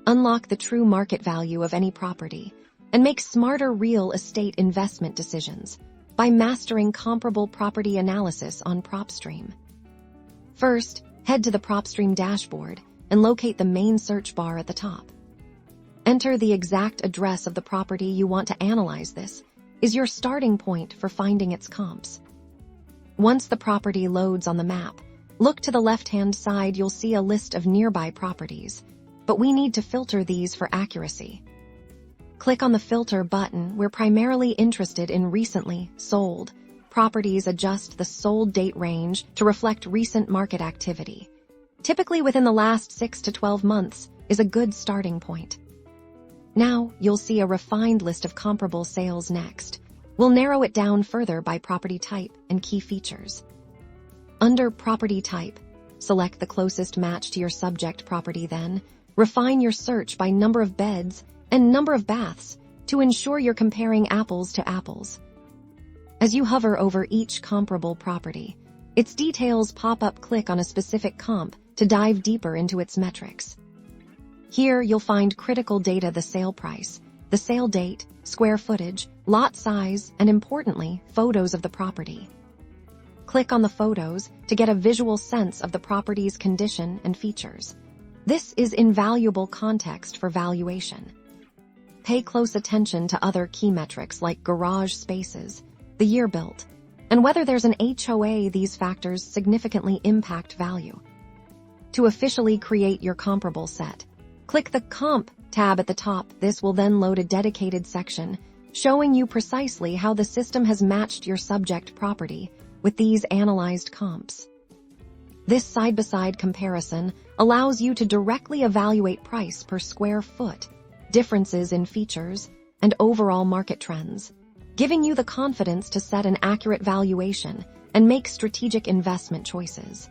unlock the true market value of any property, and make smarter real estate investment decisions by mastering comparable property analysis on Propstream. First, head to the Propstream dashboard and locate the main search bar at the top. Enter the exact address of the property you want to analyze. This is your starting point for finding its comps. Once the property loads on the map, look to the left-hand side. You'll see a list of nearby properties, but we need to filter these for accuracy. Click on the Filter button. We're primarily interested in recently sold properties. Adjust the sold date range to reflect recent market activity. Typically within the last 6 to 12 months is a good starting point. Now, you'll see a refined list of comparable sales next. We'll narrow it down further by property type and key features. Under Property Type, select the closest match to your subject property. Then, refine your search by number of beds and number of baths to ensure you're comparing apples to apples. As you hover over each comparable property, its details pop up. Click on a specific comp to dive deeper into its metrics. Here, you'll find critical data: the sale price, the sale date, square footage, lot size, and importantly, photos of the property. Click on the photos to get a visual sense of the property's condition and features. This is invaluable context for valuation. Pay close attention to other key metrics like garage spaces, the year built, and whether there's an HOA. These factors significantly impact value. To officially create your comparable set, click the Comp tab at the top. This will then load a dedicated section showing you precisely how the system has matched your subject property with these analyzed comps. This side-by-side comparison allows you to directly evaluate price per square foot, differences in features, and overall market trends, giving you the confidence to set an accurate valuation and make strategic investment choices.